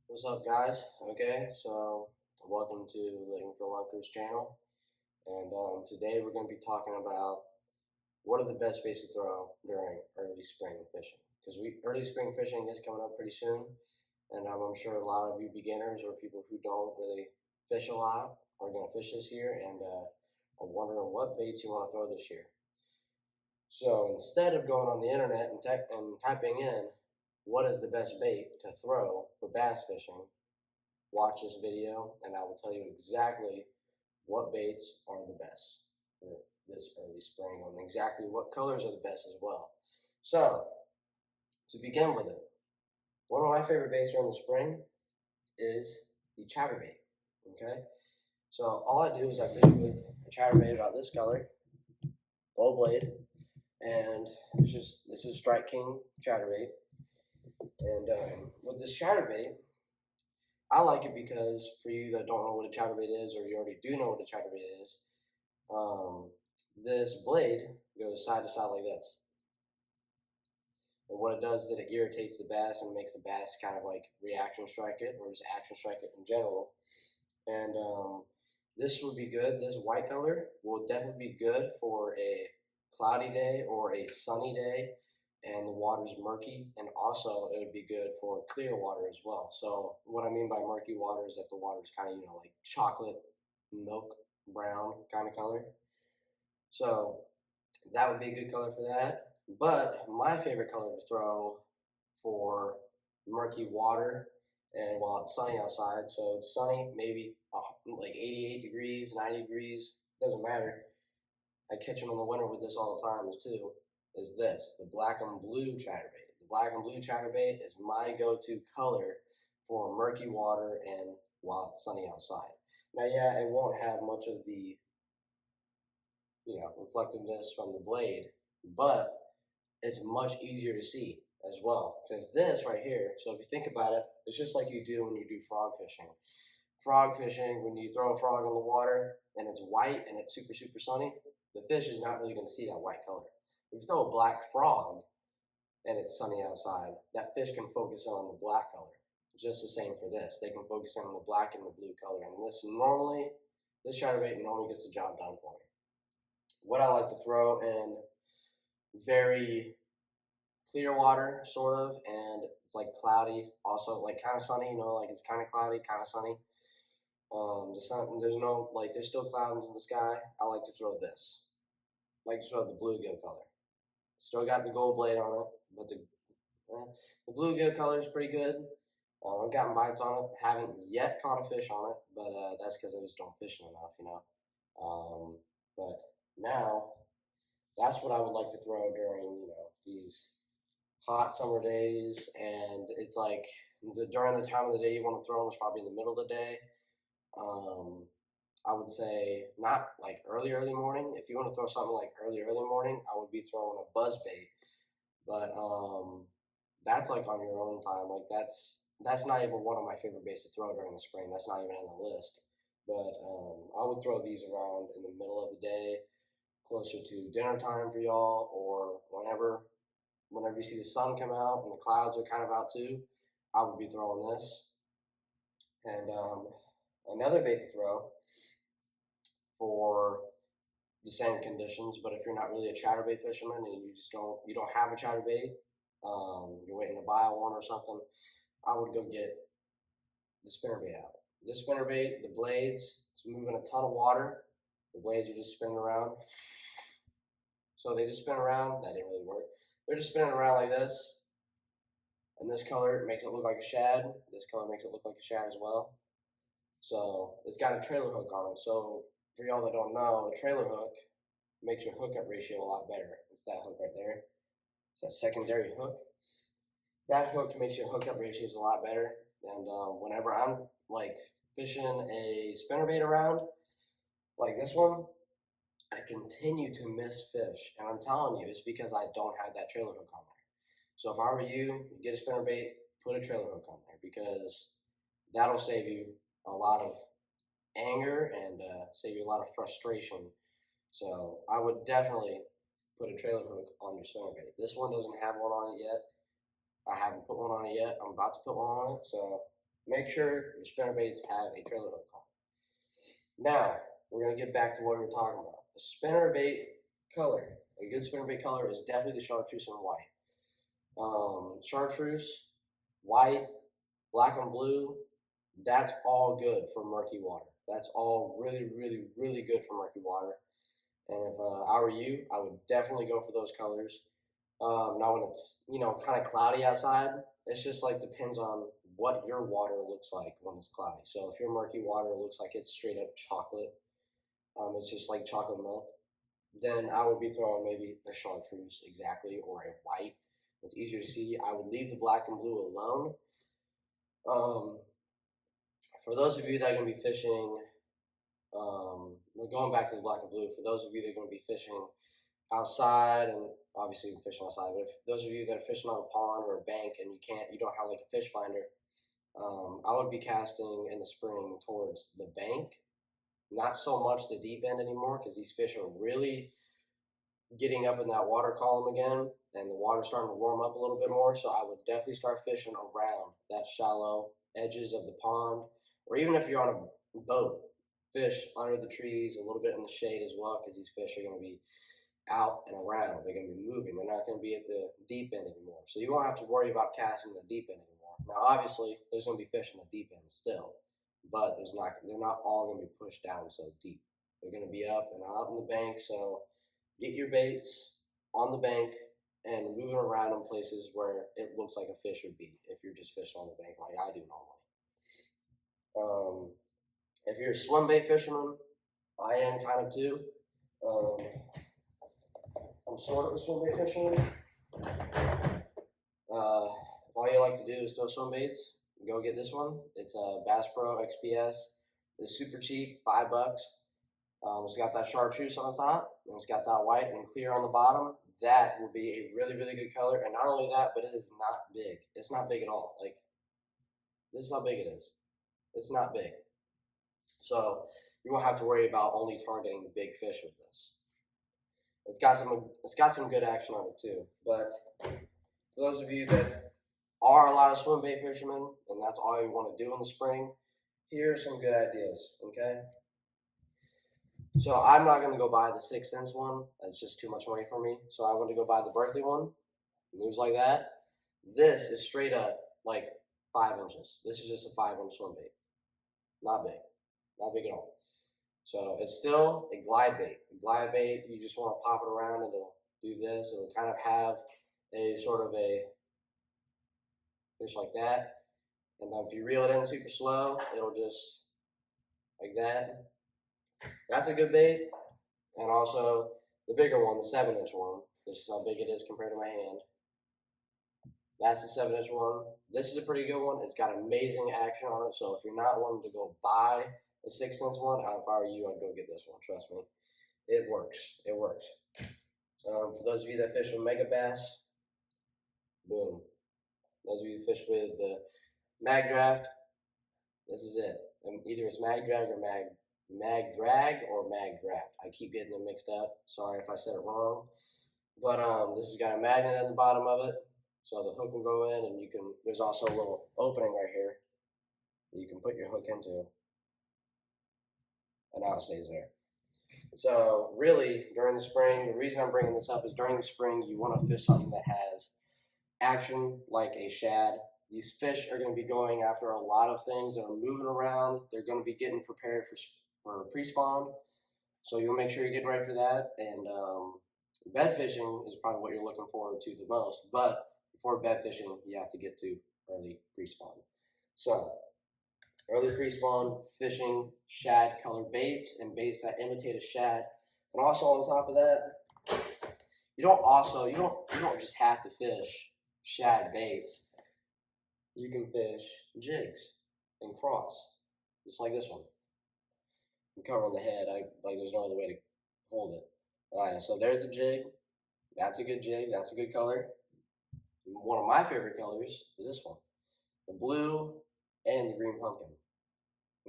What's up, guys? Okay, so welcome to Living for Lunkers channel, and today we're going to be talking about what are the best baits to throw during early spring fishing. Because early spring fishing is coming up pretty soon, and I'm sure a lot of you beginners or people who don't really fish a lot are going to fish this year, and are wondering what baits you want to throw this year. So instead of going on the internet and typing in what is the best bait to throw for bass fishing, watch this video and I will tell you exactly what baits are the best for this early spring and exactly what colors are the best as well. So, to begin with it, one of my favorite baits during the spring is the chatterbait. Okay, so all I do is I fish with a chatterbait about this color, gold blade, and this is Strike King chatterbait. And with this chatterbait, I like it because for you that don't know what a chatterbait is, or you already do know what a chatterbait is, um, this blade goes side to side like this. And what it does is that it irritates the bass and makes the bass kind of like reaction strike it or just action strike it in general. And this would be good. This white color will definitely be good for a cloudy day or a sunny day and the water's murky, and also it would be good for clear water as well. So what I mean by murky water is that the water is kind of like chocolate milk brown kind of color. So that would be a good color for that. But my favorite color to throw for murky water and while it's sunny outside, so it's sunny, maybe like 88 degrees, 90 degrees, doesn't matter. I catch them in the winter with this all the time too, is this, the black and blue chatterbait. The black and blue chatterbait is my go-to color for murky water and while it's sunny outside. Now, yeah, it won't have much of the reflectiveness from the blade, but it's much easier to see as well. Because this right here, so if you think about it, it's just like you do when you do frog fishing. Frog fishing, when you throw a frog in the water and it's white and it's super, super sunny, the fish is not really going to see that white color. If you throw a black frog and it's sunny outside, that fish can focus on the black color. Just the same for this. They can focus on the black and the blue color. And this chatterbait normally gets the job done for me. What I like to throw in very clear water, sort of, and it's like cloudy, also like kind of sunny. Like it's kind of cloudy, kind of sunny. The sun, there's no like, there's still clouds in the sky. I like to throw this. I like to throw the bluegill color. Still got the gold blade on it, but the bluegill color is pretty good. I've gotten bites on it. Haven't yet caught a fish on it, but that's because I just don't fish enough. But now that's what I would like to throw during these hot summer days, and it's like during the time of the day you want to throw them is probably in the middle of the day. Um, I would say not like early morning. If you want to throw something like early morning, I would be throwing a buzz bait. But that's like on your own time. Like that's not even one of my favorite baits to throw during the spring. That's not even on the list. But I would throw these around in the middle of the day, closer to dinner time for y'all, or whenever you see the sun come out and the clouds are kind of out too, I would be throwing this. And another bait to throw for the same conditions, but if you're not really a chatterbait fisherman and you don't have a chatterbait, you're waiting to buy one or something, I would go get the spinnerbait out. This spinnerbait, the blades, it's moving a ton of water. The blades are just spinning around. So they just spin around. That didn't really work. They're just spinning around like this. And this color makes it look like a shad. This color makes it look like a shad as well. So it's got a trailer hook on it. So for y'all that don't know, a trailer hook makes your hookup ratio a lot better. It's that hook right there. It's that secondary hook. That hook makes your hookup ratios a lot better. And whenever I'm like fishing a spinnerbait around, like this one, I continue to miss fish. And I'm telling you, it's because I don't have that trailer hook on there. So if I were you, get a spinnerbait, put a trailer hook on there, because that'll save you a lot of anger and save you a lot of frustration. So I would definitely put a trailer hook on your spinnerbait. This one doesn't have one on it yet. I haven't put one on it yet. I'm about to put one on it. So make sure your spinnerbaits have a trailer hook on. Now, we're going to get back to what we were talking about. The spinnerbait color. A good spinnerbait color is definitely the chartreuse and white. Chartreuse, white, black and blue, that's all good for murky water. That's all really, really, really good for murky water. And if I were you, I would definitely go for those colors. Now when it's, kind of cloudy outside, it's just like depends on what your water looks like when it's cloudy. So if your murky water looks like it's straight up chocolate, it's just like chocolate milk, then I would be throwing maybe a chartreuse exactly or a white. It's easier to see. I would leave the black and blue alone. For those of you that are going to be fishing, going back to the black and blue, for those of you that are going to be fishing outside, and obviously you're fishing outside, but if those of you that are fishing on a pond or a bank and you don't have like a fish finder, I would be casting in the spring towards the bank, not so much the deep end anymore, because these fish are really getting up in that water column again, and the water's starting to warm up a little bit more. So I would definitely start fishing around that shallow edges of the pond, or even if you're on a boat, fish under the trees, a little bit in the shade as well, because these fish are going to be out and around. They're going to be moving. They're not going to be at the deep end anymore. So you won't have to worry about casting the deep end anymore. Now, obviously, there's going to be fish in the deep end still, but they're not all going to be pushed down so deep. They're going to be up and out in the bank. So get your baits on the bank and move them around in places where it looks like a fish would be if you're just fishing on the bank like I do normally. If you're a swim bait fisherman, I am kind of too. I'm sort of a swim bait fisherman. If all you like to do is throw swim baits, go get this one. It's a Bass Pro XPS. It's super cheap, $5. It's got that chartreuse on the top, and it's got that white and clear on the bottom. That will be a really, really good color. And not only that, but it is not big. It's not big at all. Like, this is how big it is. It's not big. So you won't have to worry about only targeting the big fish with this. It's got some good action on it too. But for those of you that are a lot of swim bait fishermen, and that's all you want to do in the spring, here are some good ideas, okay? So I'm not going to go buy the 6 cents one. That's just too much money for me. So I want to go buy the Berkley one. It moves like that. This is straight up like 5 inches. This is just a 5-inch swim bait. Not big. Not big at all. So it's still a glide bait. A glide bait, you just want to pop it around and it'll do this. It'll kind of have a sort of a fish like that. And then if you reel it in super slow, it'll just like that. That's a good bait. And also the bigger one, the 7-inch one. This is how big it is compared to my hand. That's the 7-inch one. This is a pretty good one. It's got amazing action on it. So if you're not wanting to go buy a 6-inch one, if I were you, I'd go get this one. Trust me. It works. It works. For those of you that fish with Megabass, boom. Those of you who fish with the Mag Draft, this is it. And either it's Mag Drag or Mag Draft. I keep getting them mixed up. Sorry if I said it wrong. But this has got a magnet at the bottom of it, so the hook will go in, and there's also a little opening right here that you can put your hook into, and now it stays there. So really, during the spring, the reason I'm bringing this up is during the spring, you want to fish something that has action like a shad. These fish are going to be going after a lot of things that are moving around. They're going to be getting prepared for pre-spawn. So you'll make sure you're getting ready for that. And bed fishing is probably what you're looking forward to the most. But before bed fishing, you have to get to early pre-spawn. So early pre-spawn fishing shad colored baits and baits that imitate a shad. And also on top of that, you don't just have to fish shad baits. You can fish jigs and cross, just like this one. I'm covering the head. Like there's no other way to hold it. Alright, so there's the jig. That's a good jig. That's a good color. One of my favorite colors is this one, the blue and the green pumpkin.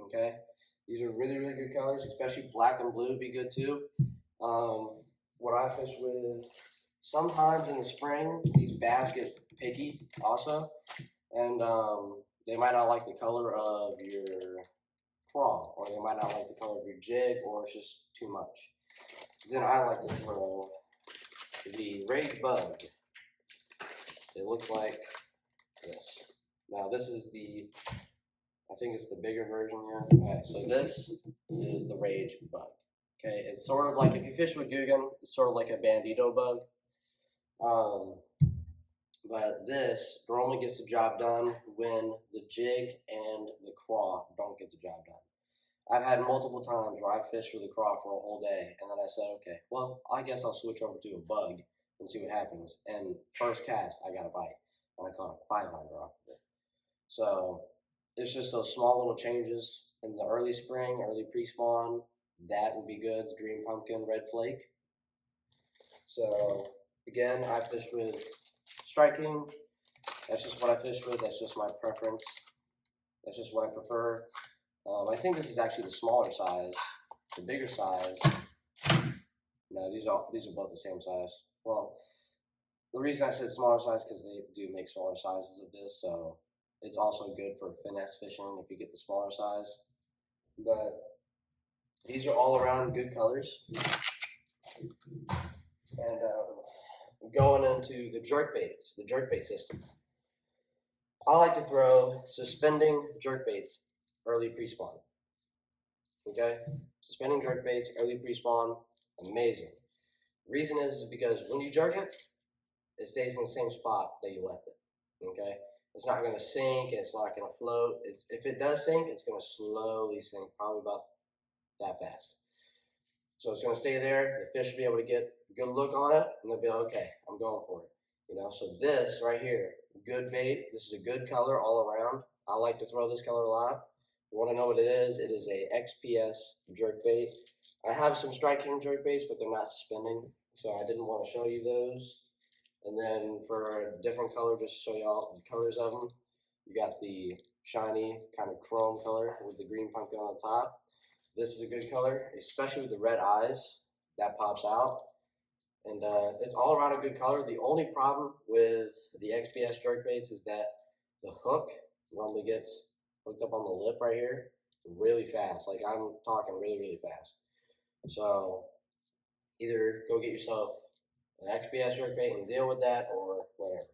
Okay, these are really, really good colors. Especially black and blue would be good too. What I fish with, sometimes in the spring, these bass get picky also, and they might not like the color of your craw, or they might not like the color of your jig, or it's just too much. Then I like to throw the Rage Bug. It looks like this. Now this is I think it's the bigger version here. Alright, so this is the Rage Bug. Okay, it's sort of like, if you fish with Googan, it's sort of like a Bandito bug. But this normally gets the job done when the jig and the craw don't get the job done. I've had multiple times where I fished with a craw for a whole day, and then I said, okay, well, I guess I'll switch over to a bug and see what happens. And first cast, I got a bite, and I caught a 500 off of it. So it's just those small little changes in the early spring, early pre-spawn. That would be good. Green pumpkin, red flake. So again, I fish with striking. That's just what I fish with. That's just my preference. That's just what I prefer. I think this is actually the smaller size. The bigger size. No, these are both the same size. Well, the reason I said smaller size because they do make smaller sizes of this, so it's also good for finesse fishing if you get the smaller size. But these are all around good colors. And going into the jerkbait system. I like to throw suspending jerkbaits early pre-spawn. Okay, suspending jerkbaits early pre-spawn, amazing. Reason is because when you jerk it, it stays in the same spot that you left it. Okay, it's not going to sink. It's not going to float. If it does sink, it's going to slowly sink, probably about that fast. So it's going to stay there. The fish will be able to get a good look on it, and they'll be like, okay, I'm going for it. You know, so this right here, good bait. This is a good color all around. I like to throw this color a lot. You want to know what it is a XPS jerkbait. I have some Strike King jerkbaits, but they're not suspending, so I didn't want to show you those. And then for a different color, just to show you all the colors of them, you got the shiny kind of chrome color with the green pumpkin on top. This is a good color, especially with the red eyes. That pops out. And it's all around a good color. The only problem with the XPS jerkbaits is that the hook normally gets hooked up on the lip right here really fast. Like, I'm talking really, really fast. So either go get yourself an XPS jerkbait and deal with that, or whatever.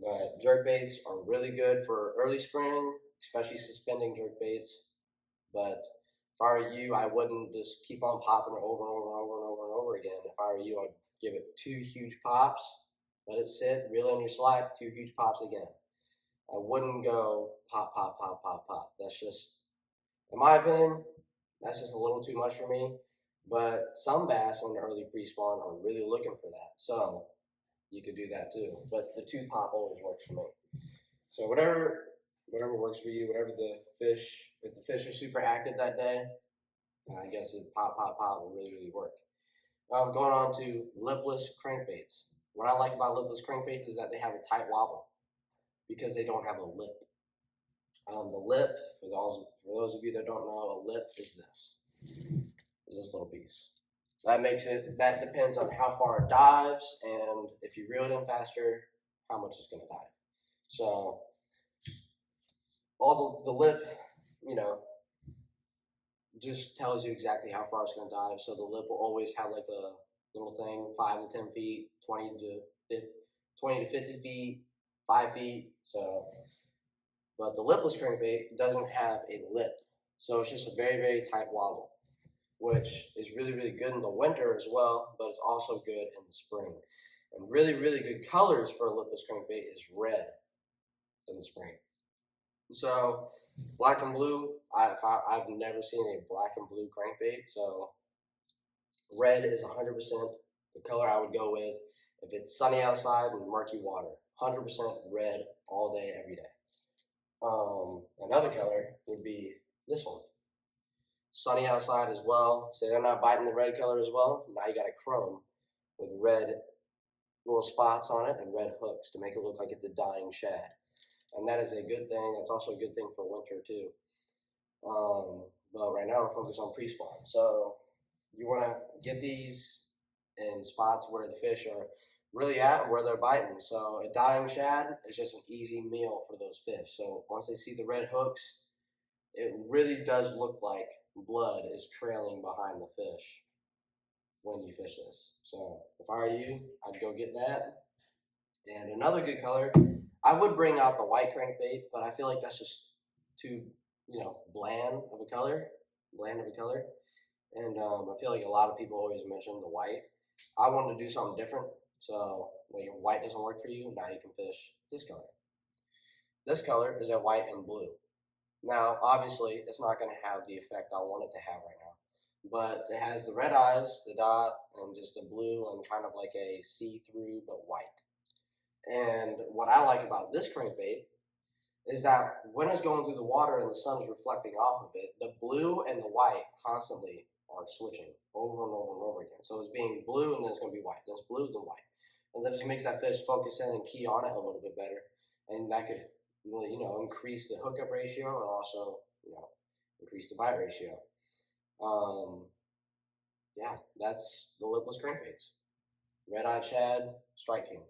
But jerkbaits are really good for early spring, especially suspending jerkbaits. But if I were you, I wouldn't just keep on popping it over and over and over and over and over again. If I were you, I'd give it 2 huge pops, let it sit, reel in your slack, 2 huge pops again. I wouldn't go pop, pop, pop, pop, pop. That's just, in my opinion, that's just a little too much for me. But some bass in the early pre-spawn are really looking for that. So you could do that too. But the 2 pop always works for me. So whatever works for you, whatever the fish, if the fish are super active that day, I guess it pop, pop, pop will really, really work. Going on to lipless crankbaits. What I like about lipless crankbaits is that they have a tight wobble because they don't have a lip. The lip, for those of you that don't know, a lip is this little piece. That depends on how far it dives, and if you reel it in faster, how much it's going to dive. So all the lip, you know, just tells you exactly how far it's going to dive. So the lip will always have like a little thing, 5 to 10 feet, 20 to 50 feet, 5 feet. So, but the lipless crankbait doesn't have a lip. So it's just a very, very tight wobble, which is really, really good in the winter as well, but it's also good in the spring. And really, really good colors for a lipless crankbait is red in the spring. So black and blue, I've never seen a black and blue crankbait, so red is 100% the color I would go with if it's sunny outside and murky water. 100% red all day, every day. Another color would be this one. Sunny outside as well, so they're not biting the red color as well. Now you got a chrome with red little spots on it and red hooks to make it look like it's a dying shad. And that is a good thing. That's also a good thing for winter too. But right now we're focused on pre-spawn. So you want to get these in spots where the fish are really at and where they're biting. So a dying shad is just an easy meal for those fish. So once they see the red hooks, it really does look like blood is trailing behind the fish when you fish this. So if I were you, I'd go get that. And another good color, I would bring out the white crankbait, but I feel like that's just too, bland of a color, And I feel like a lot of people always mention the white. I wanted to do something different. So like if white doesn't work for you, now you can fish this color. This color is a white and blue. Now, obviously, it's not going to have the effect I want it to have right now. But it has the red eyes, the dot, and just the blue and kind of like a see-through but white. And what I like about this crankbait is that when it's going through the water and the sun is reflecting off of it, the blue and the white constantly are switching over and over and over again. So it's being blue and then it's going to be white. Then it's blue, then white. And that just makes that fish focus in and key on it a little bit better. And that could really, increase the hookup ratio and also, increase the bite ratio. Yeah, that's the lipless crankbaits. Red-eyed shad, Strike King.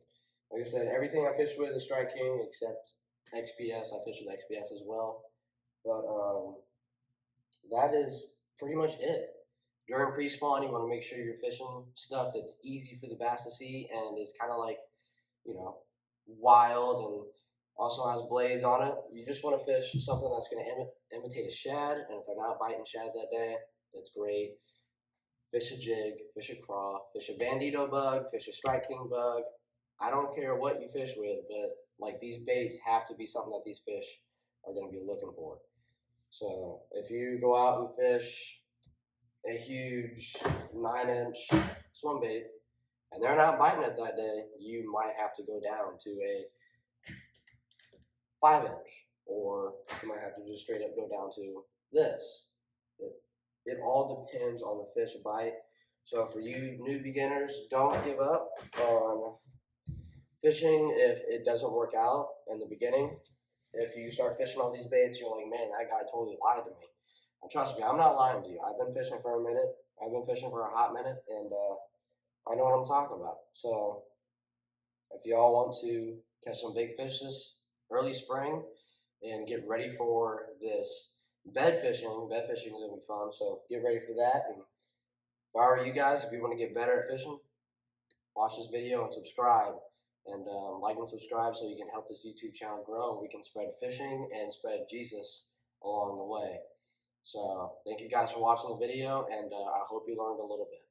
Like I said, everything I fish with is Strike King except XPS. I fish with XPS as well. But that is pretty much it. During pre-spawn, you want to make sure you're fishing stuff that's easy for the bass to see and is kind of like, wild and also has blades on it. You just want to fish something that's going to imitate a shad, and if they're not biting shad that day, that's great. Fish a jig, fish a craw, fish a bandito bug, fish a Strike King bug. I don't care what you fish with, but like these baits have to be something that these fish are going to be looking for. So if you go out and fish a huge 9-inch swim bait and they're not biting it that day, you might have to go down to a 5-inch, or you might have to just straight up go down to this. It all depends on the fish bite. So for you new beginners, don't give up on fishing if it doesn't work out in the beginning. If you start fishing all these baits, you're like, man, that guy totally lied to me. And trust me, I'm not lying to you. I've been fishing for a minute. I've been fishing for a hot minute, and I know what I'm talking about. So if y'all want to catch some big fish this early spring and get ready for this bed fishing is going to be fun. So get ready for that. And if I were you guys, if you want to get better at fishing, watch this video and subscribe. And like and subscribe so you can help this YouTube channel grow and we can spread fishing and spread Jesus along the way. So thank you guys for watching the video, and I hope you learned a little bit.